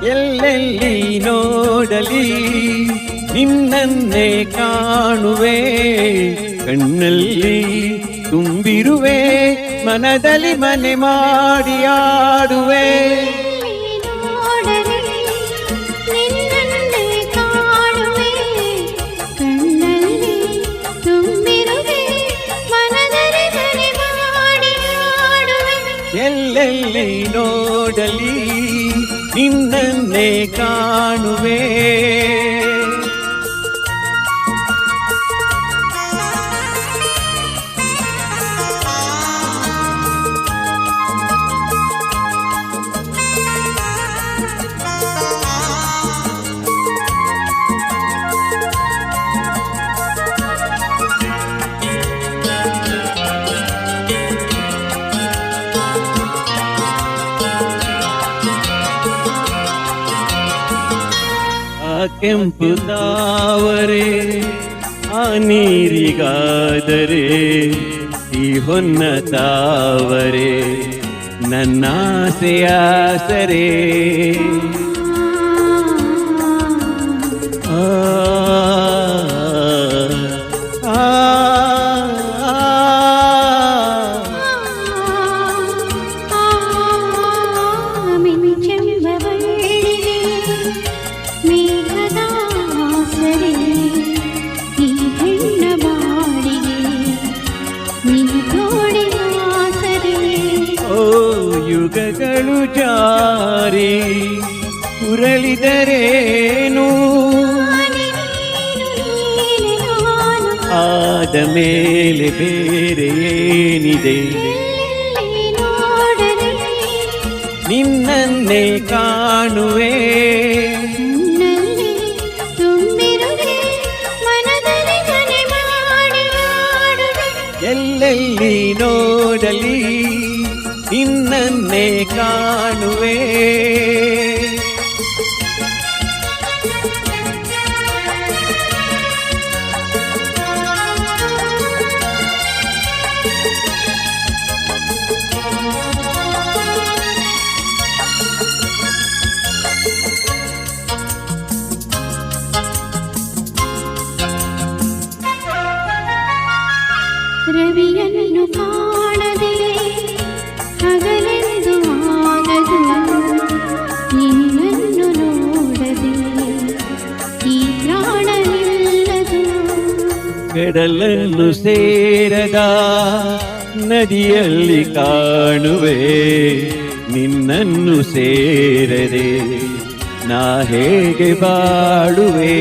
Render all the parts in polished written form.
ಎಲ್ಲೆಲ್ಲಿ ನೋಡಲಿ ನಿನ್ನನ್ನೇ ಕಾಣುವೆ, ಕಣ್ಣಲ್ಲಿ ತುಂಬಿರುವೆ, ಮನದಲ್ಲಿ ಮನೆ ಮಾಡಿ ಆಡುವೆ. ಎಲ್ಲೆಲ್ಲಿ ನೋಡಲಿ ನಿನ್ನನ್ನೇ ಕಾಣುವೆ. ಕೆಂಪು ತಾವರೆ ಆ ನೀರಿಗಾದರೆ ಈ ಹೊನ್ನ ತಾವರೆ ನನ್ನಾಸೆಯಾಸರೆ. ಯುಗಗಳು ಜಾರಿ ಉರಳಿದರೇನು, ಆದ ಮೇಲೆ ಬೇರೆ ಏನಿದೆ. ನಿನ್ನನ್ನೇ ಕಾಣುವೆ, ಎಲ್ಲೆಲ್ಲಿ ನೋಡಲಿ ನಿನ್ನನ್ನೇ ಕಾಣುವೆ. ರವಿಯನ್ನು ಕಾಣದೆ ಹಗಲೆಂದು ಆಗದು, ನಿನ್ನನ್ನು ನೋಡದೆ ಈ ಪ್ರಾಣ ನಿಲ್ಲದು. ಕಡಲನ್ನು ಸೇರದ ನದಿಯಲ್ಲಿ ಕಾಣುವೆ, ನಿನ್ನನ್ನು ಸೇರದೆ ನಾ ಹೇಗೆ ಬಾಳುವೆ.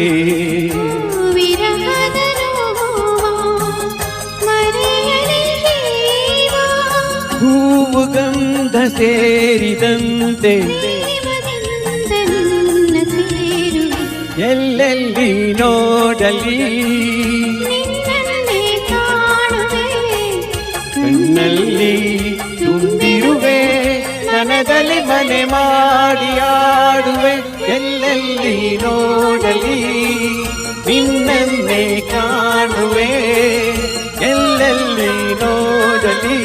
ಹೂವು ಗಂಧ ಸೇರಿದಂತೆ ಎಲ್ಲೆಲ್ಲಿ ನೋಡಲಿ ಕಣ್ಣಲ್ಲಿ ತುಂಬಿರುವೆ, ಮನದಲ್ಲಿ ಮನೆ ಮಾಡಿ ಆಡುವೆ. ಎಲ್ಲೆಲ್ಲಿ ನೋಡಲಿ ನಿನ್ನನ್ನೇ ಕಾಣುವೆ, ಎಲ್ಲೆಲ್ಲಿ ನೋಡಲಿ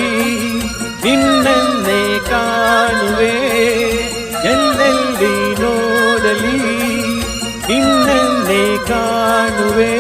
ನಿನ್ನನ್ನೇ ಕಾಣುವೆ, ಎಲ್ಲೆಲ್ಲಿ ನೋಡಲಿ ನಿನ್ನನ್ನೇ ಕಾಣುವೆ.